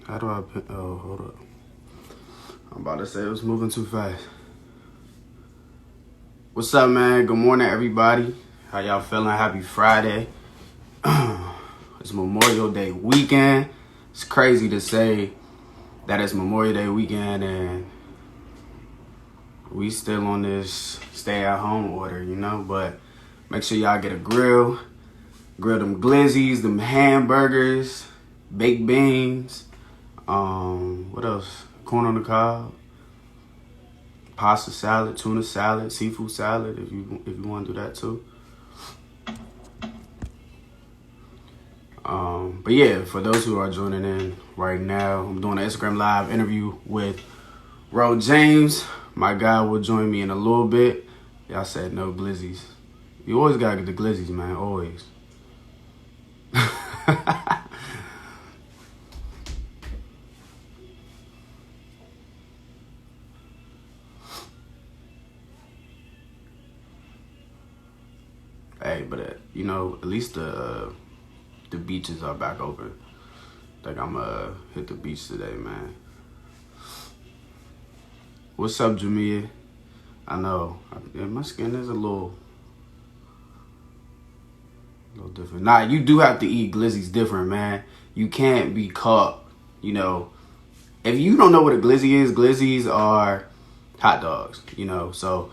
How do I pin? Oh, hold up. I'm about to say it was moving too fast. What's up, man? Good morning, everybody. How y'all feeling? Happy Friday. It's Memorial Day weekend. It's crazy to say that it's Memorial Day weekend and we still on this stay-at-home order, But make sure y'all get a grill them glizzies, them hamburgers, baked beans. What else? Corn on the cob, pasta salad, tuna salad, seafood salad. If you want to do that too. But yeah, for those who are joining in right now, I'm doing an Instagram live interview with Ro James. My guy will join me in a little bit. Y'all said no glizzies. You always gotta get the glizzies, man. Always. Hey, but at least the beaches are back open. Like I'm hit the beach today, man. What's up, Jamia? I know my skin is a little different. Nah, you do have to eat glizzies different, man. You can't be caught. If you don't know what a glizzy is, glizzies are hot dogs. So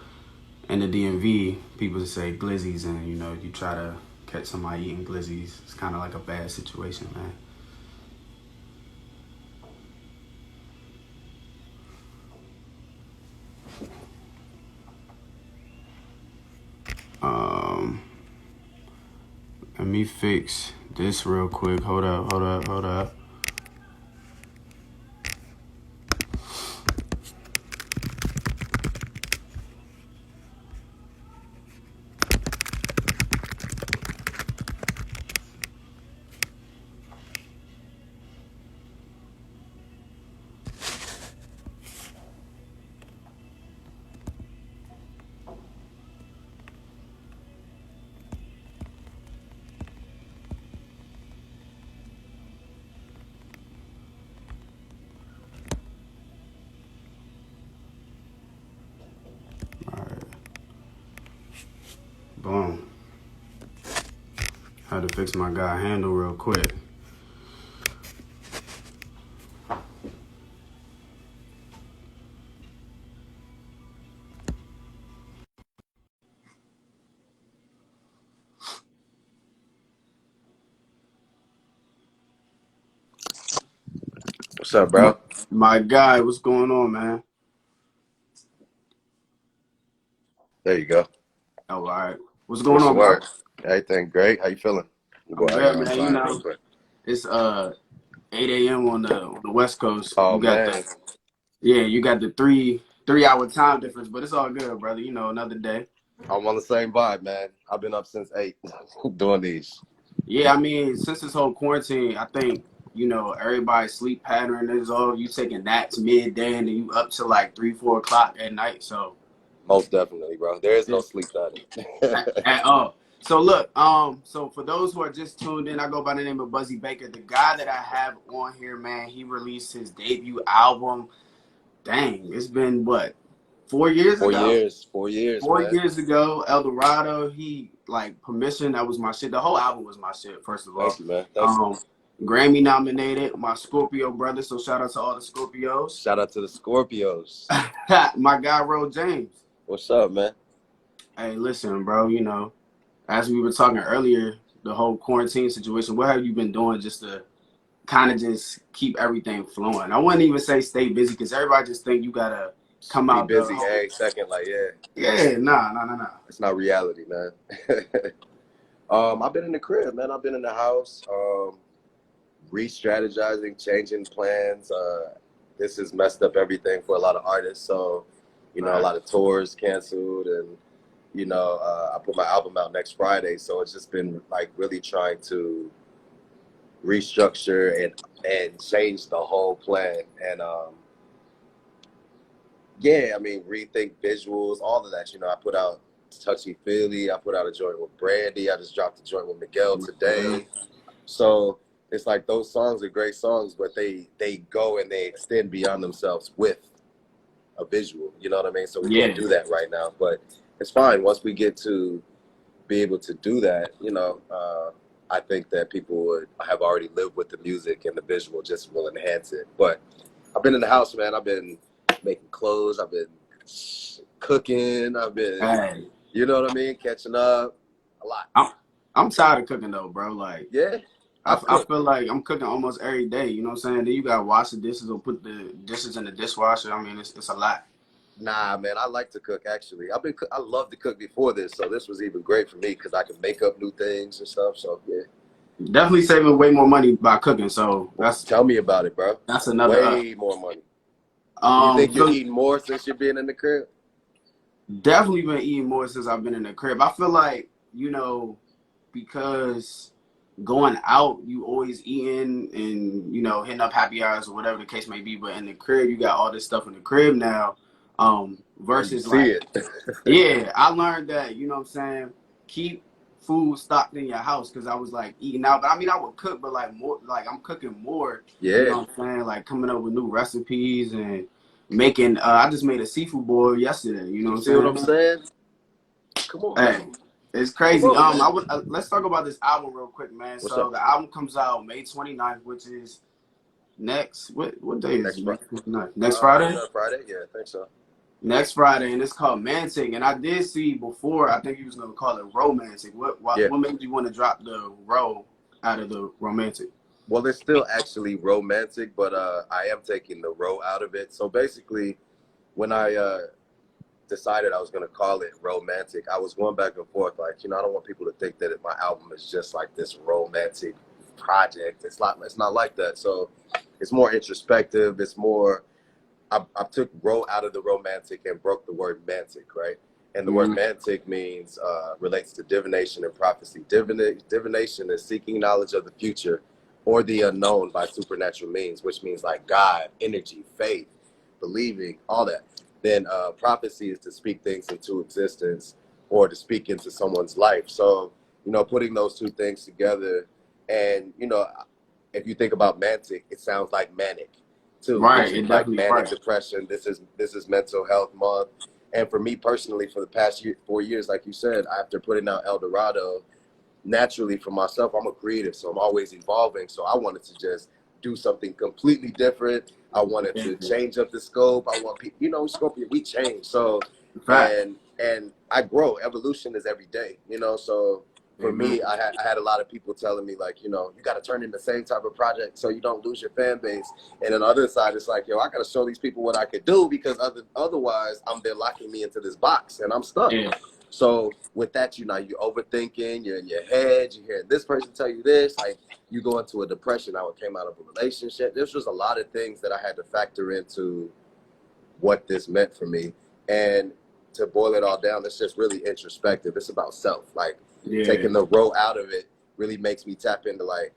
in the DMV, people say glizzies, and you try to catch somebody eating glizzies. It's kind of like a bad situation, man. Let me fix this real quick. Hold up. All right. Boom. Had to fix my guy handle real quick. What's up, bro? My guy, what's going on, man? There you go. Oh, all right. What's going What's the on, bro? word? Everything great? How you feeling? I'm Go out here good, on this man. live real quick. It's 8 a.m. on the West Coast. Oh man, You got the three-hour time difference, but it's all good, brother. Another day. I'm on the same vibe, man. I've been up since 8 doing these. Yeah, I mean, since this whole quarantine, I think everybody's sleep pattern is all you taking naps midday and then you up to like 3, 4 o'clock at night. So Most definitely, bro. There is no just sleep pattern. at all. So look, so for those who are just tuned in, I go by the name of Buzzy Baker. The guy that I have on here, man, he released his debut album. Dang, it's been what, 4 years 4 years, ago? 4 years, Four man. years ago, El Dorado, he like Permission, that was my shit. The whole album was my shit, first of all. Thank you, man. Thank you. Um, Grammy nominated, my Scorpio brother, so shout out to all the Scorpios. Shout out to the Scorpios. My guy, Ro James. What's up, man? Hey, listen, bro, as we were talking earlier, the whole quarantine situation, what have you been doing just to kind of just keep everything flowing? I wouldn't even say stay busy because everybody just think you gotta come Be out the busy whole. every second, like Yeah, nah. it's not reality, man. I've been in the crib, man. I've been in the house. Re-strategizing, changing plans. This has messed up everything for a lot of artists. So, a lot of tours canceled, and I put my album out next Friday. So it's just been like really trying to restructure and change the whole plan. And rethink visuals, all of that. I put out Touchy Feely. I put out a joint with Brandy. I just dropped a joint with Miguel today. So it's like those songs are great songs, but they go and they extend beyond themselves with a visual. You know what I mean? So we Yeah, can't do that right now, but it's fine once we get to be able to do that. I think that people would have already lived with the music, and the visual just will enhance it. But I've been in the house, man. I've been making clothes. I've been cooking. I've been, hey, you know what I mean, catching up a lot. I'm tired of cooking though, bro. Like Yeah, I feel like I'm cooking almost every day. You know what I'm saying? Then you gotta wash the dishes or put the dishes in the dishwasher. I mean, it's a lot. Nah, man, I like to cook actually. I love to cook before this, so this was even great for me because I can make up new things and stuff. So yeah, Definitely saving way more money by cooking. So tell me about it, bro. that's another Way more money. Do you think you're so eating more since you're being in the crib? definitely been eating more since I've been in the crib. I feel like, because going out, you always eating and, hitting up happy hours or whatever the case may be. But in the crib, you got all this stuff in the crib now. And you Versus see like, it. yeah, I learned that, you know what I'm saying, keep food stocked in your house because I was like eating out. But I mean, I would cook, but like more, like I'm cooking more, you Yeah. know what I'm saying, like coming up with new recipes and making, I just made a seafood boil yesterday, you know You what see what I'm I'm saying? saying? Come on, man. Hey, it's Come crazy. on, man. Let's talk about this album real quick, man. What's So up? the album comes out May 29th, which is next. What day is Next May Friday. 29th? Next Friday. Friday? Yeah, I think so. Next Friday, and it's called Mantic. And I did see before. I think he was gonna call it Romantic. Yeah. What made you want to drop the ro out of the romantic? Well, it's still actually romantic, but I am taking the row out of it. So basically, when I decided I was going to call it romantic, I was going back and forth. Like, I don't want people to think that my album is just like this romantic project. It's not like that. So it's more introspective. It's more, I took ro out of the romantic and broke the word mantic, right? And the word mantic means, relates to divination and prophecy. Divination is seeking knowledge of the future or the unknown by supernatural means, which means like God, energy, faith, believing, all that. Then prophecy is to speak things into existence or to speak into someone's life. So, putting those two things together, and, if you think about mantic, it sounds like manic too, Right, which it is like definitely manic right. depression. This is mental health month. And for me personally, for the past 4 years, like you said, after putting out El Dorado, naturally for myself, I'm a creative, so I'm always evolving. So I wanted to just do something completely different. I wanted to change up the scope. I want people, Scorpio, we change. So, Fact. and I grow. Evolution is every day, So for me, I had a lot of people telling me like, you got to turn in the same type of project so you don't lose your fan base. And on the other side, it's like, I got to show these people what I could do because otherwise they're locking me into this box and I'm stuck. Yeah. So with that, you're overthinking, you're in your head, you hear this person tell you this, like you go into a depression. I came out of a relationship. There's just a lot of things that I had to factor into what this meant for me. And to boil it all down, it's just really introspective. It's about self. Like taking the row out of it really makes me tap into like,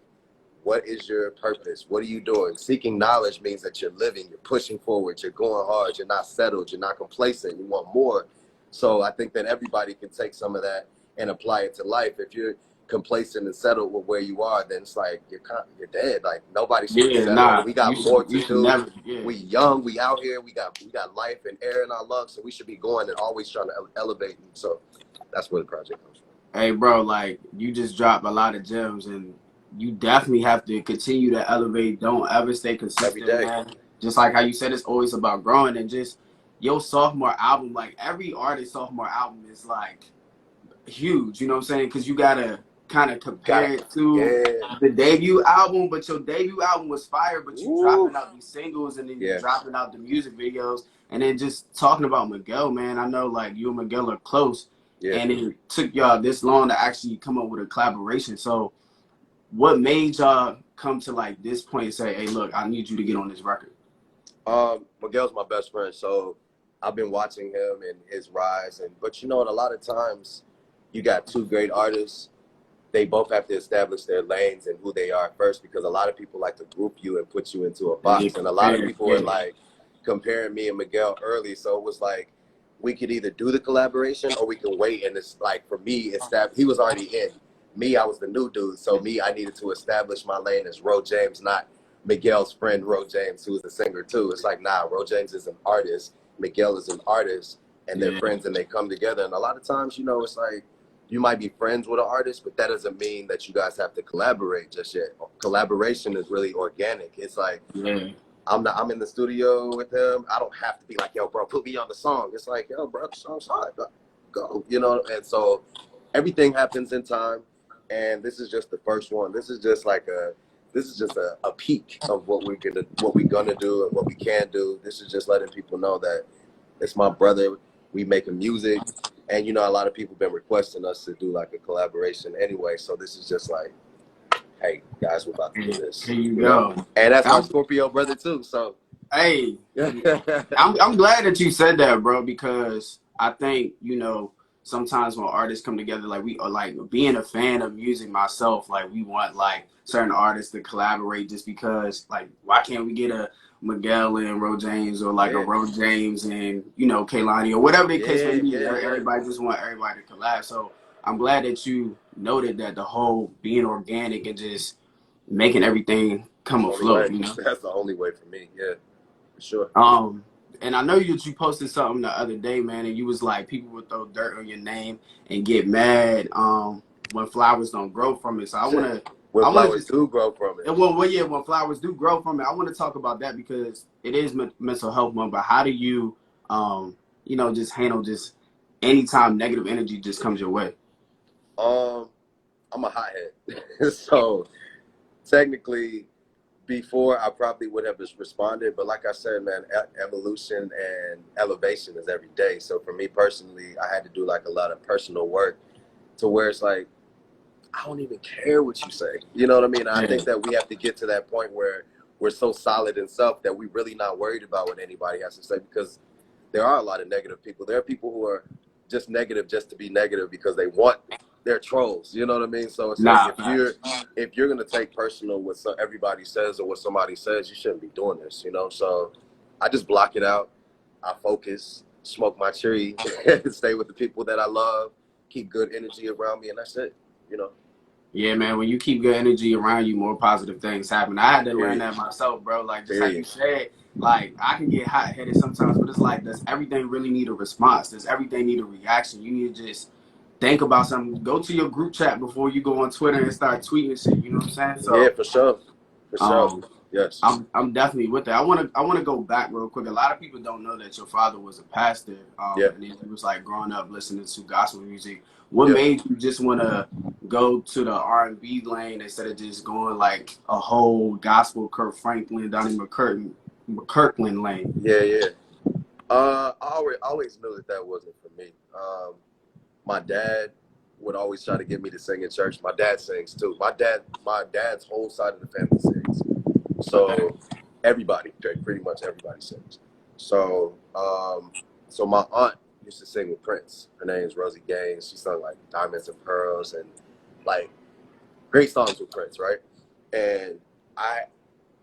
what is your purpose? What are you doing? Seeking knowledge means that you're living, you're pushing forward, you're going hard, you're not settled, you're not complacent, you want more. So I think that everybody can take some of that and apply it to life. If you're complacent and settled with where you are, then it's like you're dead. Like nobody should be settled. We got more to do. Never, We young, we out here, we got life and air in our lungs, so we should be going and always trying to elevate. And so that's where the project comes from. Hey, bro, like you just dropped a lot of gems, and you definitely have to continue to elevate. Don't ever stay Every consistent, day. man. Just like how you said, it's always about growing. And just your sophomore album, like every artist sophomore album is like huge. You know what I'm saying? Because you gotta kind of compare it to the debut album, but your debut album was fire. But you dropping out these singles, and then you dropping out the music videos, and then just talking about Miguel, man. I know like you and Miguel are close. Yeah. And it took y'all this long to actually come up with a collaboration. So what made y'all come to like this point and say, hey, look, I need you to get on this record? Miguel's my best friend. So I've been watching him and his rise. But you know what? A lot of times you got two great artists. They both have to establish their lanes and who they are first, because a lot of people like to group you and put you into a box. And a lot of people were like comparing me and Miguel early. So it was like, we could either do the collaboration or we can wait. And it's like, for me, it's that he was already in. me, I was the new dude. So me, I needed to establish my lane as Ro James, not Miguel's friend Ro James, who is a singer too. It's like, nah, Ro James is an artist, Miguel is an artist, and they're friends and they come together. And a lot of times, you know, it's like you might be friends with an artist, but that doesn't mean that you guys have to collaborate just yet. Collaboration is really organic. It's like I'm in the studio with him. I don't have to be like, yo, bro, put me on the song. It's like, yo, bro, the song's hot. Go, you know. And so everything happens in time. And this is just the first one. This is just like a peak of what we're gonna do and what we can do. This is just letting people know that it's my brother. We making music, and you know, a lot of people been requesting us to do like a collaboration anyway. So this is just like, hey guys, we're about to do this. Here you go. Know? And that's my Scorpio brother too. So hey, I'm glad that you said that, bro, because I think, you know, sometimes when artists come together, like we are, like being a fan of music myself, like we want like certain artists to collaborate just because, like, why can't we get a Miguel and Ro James, or like a Ro James and, you know, Kehlani, or whatever the case may be. Everybody just want everybody to collab. So I'm glad that you noted that the whole being organic and just making everything come afloat. You know? That's the only way for me. Yeah, for sure. And I know you posted something the other day, man, and you was like, people would throw dirt on your name and get mad when flowers don't grow from it. So I want to. When flowers do grow from it. When flowers do grow from it, I want to talk about that because it is mental health month. But how do you, you know, just handle just anytime negative energy just comes your way? I'm a hothead, so technically, before I probably would have just responded. But like I said, man, evolution and elevation is every day. So for me personally, I had to do like a lot of personal work to where it's like, I don't even care what you say. You know what I mean? I think that we have to get to that point where we're so solid in self that we're really not worried about what anybody has to say, because there are a lot of negative people. There are people who are just negative just to be negative because they want their trolls. You know what I mean? So it's like if you're gonna take personal what everybody says or what somebody says, you shouldn't be doing this. You know? So I just block it out. I focus, smoke my tree, stay with the people that I love, keep good energy around me, and that's it. You know? Yeah, man, when you keep good energy around you, more positive things happen. I had to learn that myself, bro. Like, just like you said, like, I can get hot-headed sometimes, but it's like, does everything really need a response? Does everything need a reaction? You need to just think about something. Go to your group chat before you go on Twitter and start tweeting shit. You know what I'm saying? So, yeah, for sure. For sure. Yes. I'm definitely with that. I wanna go back real quick. A lot of people don't know that your father was a pastor. And he was like growing up listening to gospel music. What made you just wanna go to the R&B lane instead of just going like a whole gospel Kirk Franklin, Donnie McKirkland lane? Yeah. I always knew that wasn't for me. My dad would always try to get me to sing in church. My dad sings too. My dad's whole side of the family sings. So everybody, pretty much everybody sings. So so my aunt used to sing with Prince. Her name is Rosie Gaines. She sung like Diamonds and Pearls and like great songs with Prince, right? And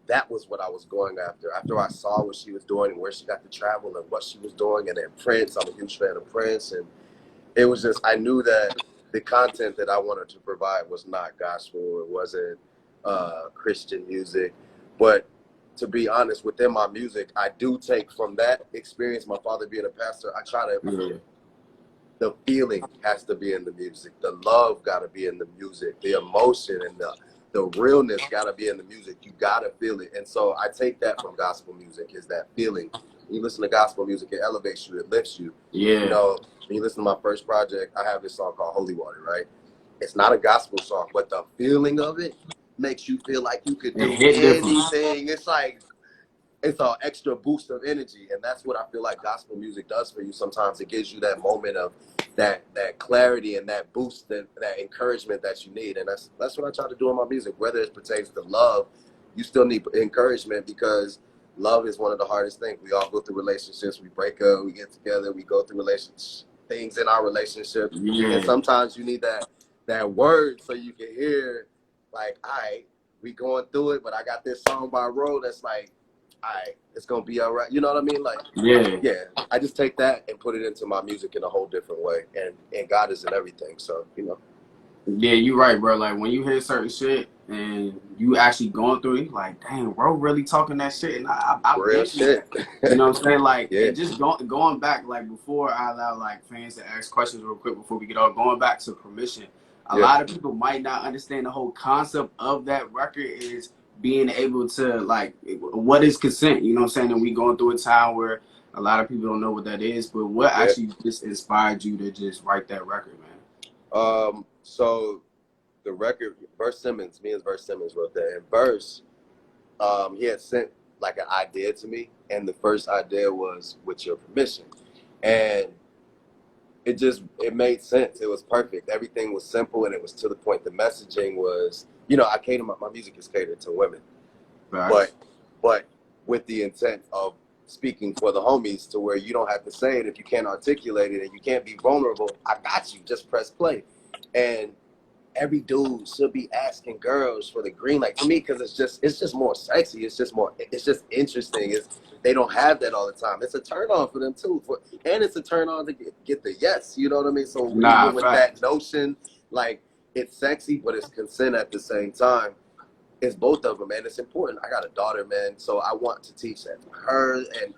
that was what I was going after. After I saw what she was doing and where she got to travel and what she was doing, and then Prince, I'm a huge fan of Prince, and it was just, I knew that the content that I wanted to provide was not gospel. It wasn't Christian music. But to be honest, within my music, I do take from that experience, my father being a pastor, I try to, the feeling has to be in the music. The love got to be in the music. The emotion and the realness got to be in the music. You got to feel it. And so I take that from gospel music, is that feeling. When you listen to gospel music, it elevates you, it lifts you. Yeah. You know, when you listen to my first project, I have this song called Holy Water, right? It's not a gospel song, but the feeling of it makes you feel like you could do anything. It's like, it's an extra boost of energy. And that's what I feel like gospel music does for you. Sometimes it gives you that moment of that clarity and that boost, that encouragement that you need. And that's what I try to do in my music. Whether it pertains to love, you still need encouragement, because love is one of the hardest things. We all go through relationships. We break up, we get together, we go through things in our relationships. And sometimes you need that word so you can hear, like, all right, we going through it, but I got this song by Ro that's like, all right, it's gonna be all right. You know what I mean? Like, yeah. I just take that and put it into my music in a whole different way. And God is in everything. So, you know. Yeah, you're right, bro. Like when you hear certain shit and you actually going through it, like, dang, bro, really talking that shit, and I've Real been through shit. that. You know what I'm saying? Like, Yeah, and just going back, like before I allow like fans to ask questions real quick before we get off, going back to permission. A yeah, lot of people might not understand the whole concept of that record is being able to like what is consent. You know what I'm saying? And we going through a time where a lot of people don't know what that is, but what yeah. actually just inspired you to just write that record, man? So the record, Verse Simmons, me and Verse Simmons wrote that. And Verse, he had sent like an idea to me, and the first idea was "With Your Permission," and it made sense. It was perfect. Everything was simple and it was to the point. The messaging was, I cater my music is catered to women, but Facts. but with the intent of speaking for the homies to where you don't have to say it if you can't articulate it and you can't be vulnerable. I got you. Just press play, and every dude should be asking girls for the green light for me because it's just more sexy. It's just interesting. They don't have that all the time. It's a turn on for them too, and it's a turn on to get the yes. You know what I mean? So Nah, even with that facts. notion, like it's sexy, but it's consent at the same time. It's both of them, man. It's important. I got a daughter, man, so I want to teach that to her and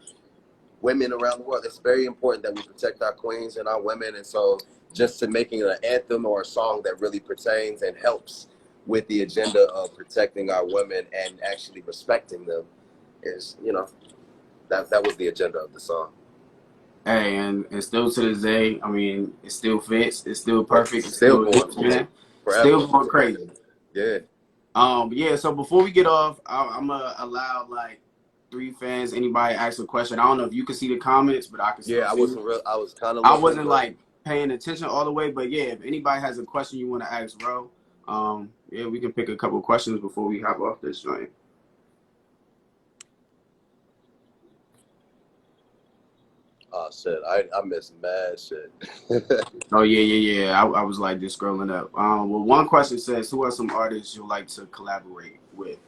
women around the world. It's very important that we protect our queens and our women. And so just to making an anthem or a song that really pertains and helps with the agenda of protecting our women and actually respecting them is, that was the agenda of the song. Hey, and still to this day, I mean, it still fits. It's still perfect. It's Still still going man. forever. Still going crazy. Yeah. Yeah. So before we get off, I'm gonna allow like three fans. Anybody ask a question? I don't know if you can see the comments, but I can still Yeah, see them. I was kind of I looking, wasn't but like paying attention all the way, but yeah, if anybody has a question you want to ask, bro, yeah, we can pick a couple questions before we hop off this joint. oh shit, I missed mad shit. Oh yeah. I was like just scrolling up. Well, one question says, "Who are some artists you like to collaborate with?"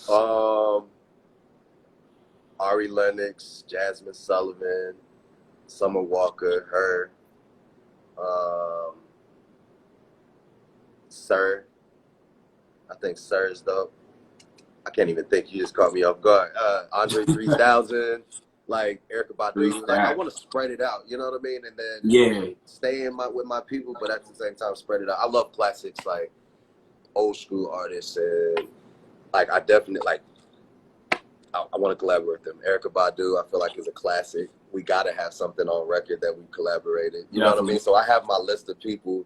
um, Ari Lennox, Jasmine Sullivan, Summer Walker, her, um, Sir. I think Sir is dope. I can't even think. You just caught me off guard. Andre 3000, like Erica Three Badu. Like I stacks. want to spread it out. You know what I mean? And then Yeah, stay with my people, but at the same time spread it out. I love classics like old school artists and like I definitely like. I want to collaborate with them. Erica Badu, I feel like is a classic. We got to have something on record that we collaborated. You know what I definitely. mean? So I have my list of people.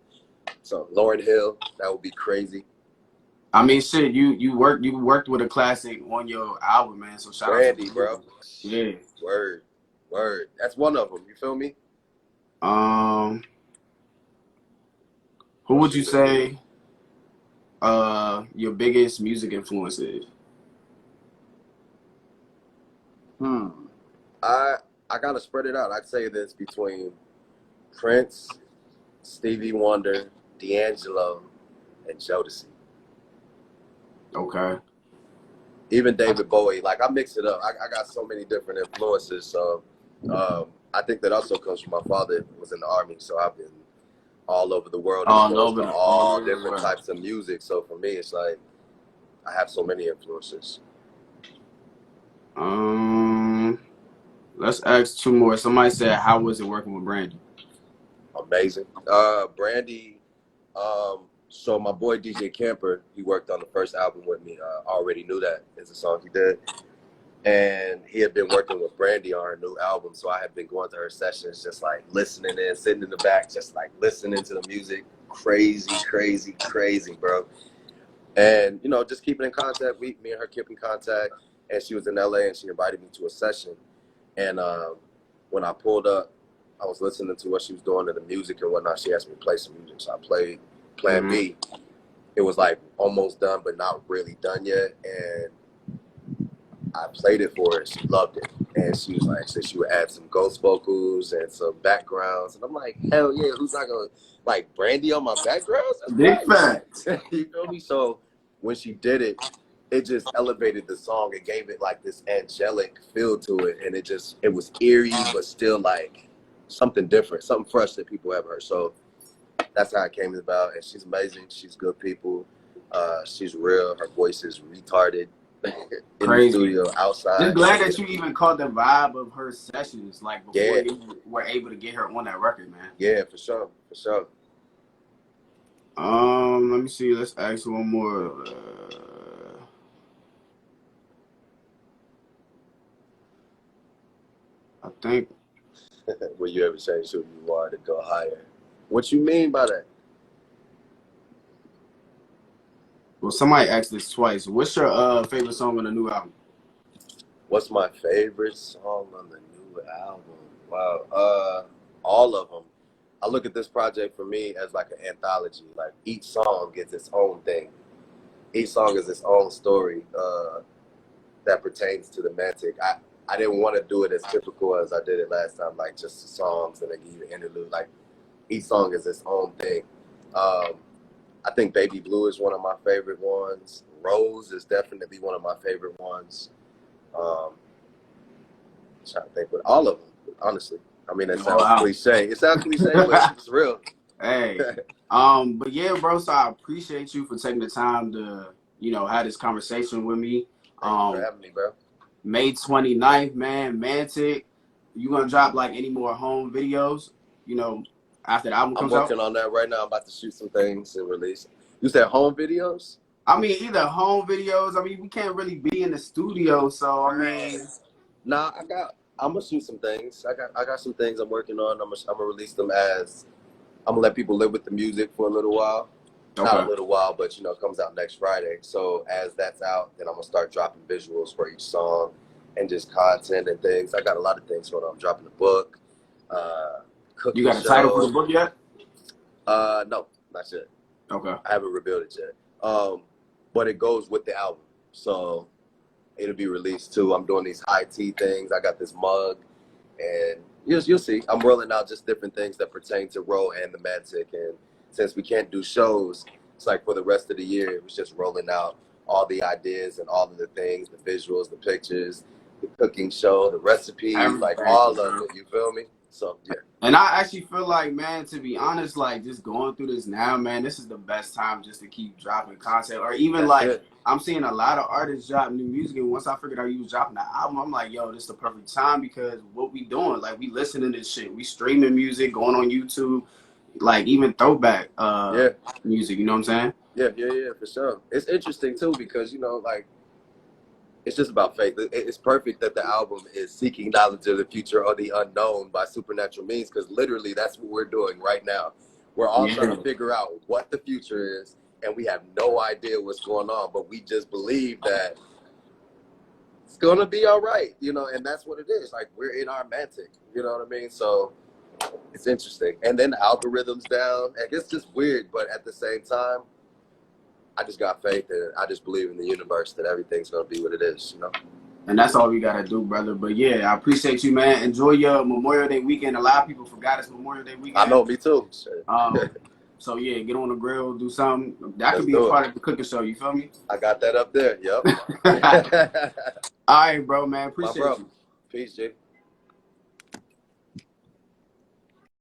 So Lauryn Hill, that would be crazy. I mean, shit, you worked with a classic on your album, man. So shout out to Brandy, bro. yeah. Word, word. That's one of them. You feel me? Um, who What would you you think? say your biggest music influence is? Hmm. I I gotta spread it out. I'd say this between Prince, Stevie Wonder, D'Angelo, and Jodeci. Okay. Even David Bowie. Like I mix it up. I got so many different influences. So I think that also comes from my father who was in the army. So I've been all over the world, exposed to All all over the different world. types of music. So for me, it's like I have so many influences. Um, let's ask two more. Somebody said, "How was it working with Brandy?" Amazing. Brandy. So my boy DJ Camper, he worked on the first album with me. Already knew that is a song he did, and he had been working with Brandy on her new album. So I had been going to her sessions, just like listening in, sitting in the back, just like listening to the music. Crazy, crazy, crazy, bro. And just keeping in contact. Me and her kept in contact, and she was in LA, and she invited me to a session. And when I pulled up, I was listening to what she was doing to the music and whatnot. She asked me to play some music, so I played Plan Mm-hmm. B. It was like almost done, but not really done yet. And I played it for her. She loved it, and she was like, so she would add some ghost vocals and some backgrounds. And I'm like, hell yeah, who's not gonna like Brandy on my backgrounds? Big That's facts. nice. You feel me? So when she did it, it just elevated the song. It gave it like this angelic feel to it, and it was eerie, but still like something different, something fresh that people have heard. So that's how it came about. And she's amazing. She's good people. She's real. Her voice is retarded. In the Crazy. studio, outside. Just glad that you even caught the vibe of her sessions, like before Yeah. you were able to get her on that record, man. Yeah, for sure. For sure. Let me see. Let's ask one more. I think. Will you ever change who you are to go higher? What you mean by that? Well, somebody asked this twice. What's your favorite song on the new album? What's my favorite song on the new album? Wow. All of them. I look at this project for me as like an anthology. Like each song gets its own thing. Each song is its own story that pertains to the Mantic. I didn't want to do it as typical as I did it last time, like just the songs and then give you an interlude. Like each song is its own thing. I think Baby Blue is one of my favorite ones. Rose is definitely one of my favorite ones. Trying to think with all of them, honestly. I mean, it sounds cliche. It sounds cliche, but it's real. Hey, but yeah, bro. So I appreciate you for taking the time to, have this conversation with me. Thank you for having me, bro. May 29th, man, Mantic. You gonna drop like any more home videos? After the album comes out. I'm working on that right now. I'm about to shoot some things and release. You said home videos? I mean, either home videos. I mean, we can't really be in the studio, so I mean. Nah, I'm gonna shoot some things. I got some things I'm working on. I'm gonna release them as I'm gonna let people live with the music for a little while. Okay. Not a little while, but it comes out next Friday. So as that's out, then I'm gonna start dropping visuals for each song and just content and things. I got a lot of things going on. I'm dropping a book. You got a title for the book yet? No, not yet. Okay. I haven't revealed it yet. But it goes with the album. So it'll be released too. I'm doing these high tea things. I got this mug, and you'll see. I'm rolling out just different things that pertain to Ro and the Mantic. And since we can't do shows, it's like for the rest of the year, it was just rolling out all the ideas and all of the things, the visuals, the pictures, the cooking show, the recipes, like all of it. You feel me? So yeah. And I actually feel like, man, to be honest, like just going through this now, man, this is the best time just to keep dropping content. Or even I'm seeing a lot of artists drop new music, and once I figured out you was dropping the album, I'm like, yo, this is the perfect time because what we doing, like we listening to this shit, we streaming music, going on YouTube, like even throwback music. You know what I'm saying? Yeah, for sure. It's interesting too because like. It's just about faith. It's perfect that the album is seeking knowledge of the future or the unknown by supernatural means, because literally that's what we're doing right now. We're all trying to figure out what the future is, and we have no idea what's going on, but we just believe that it's going to be all right, and that's what it is. Like, we're in our Mantic, you know what I mean? So it's interesting. And then the algorithm's down, and it's just weird, but at the same time, I just got faith and I just believe in the universe that everything's going to be what it is, And that's all we got to do, brother. But yeah, I appreciate you, man. Enjoy your Memorial Day weekend. A lot of people forgot it's Memorial Day weekend. I know, me too. So yeah, get on the grill, do something. That could be a part of the cooking show, you feel me? I got that up there, yep. All right, bro, man. Appreciate you. Peace, G.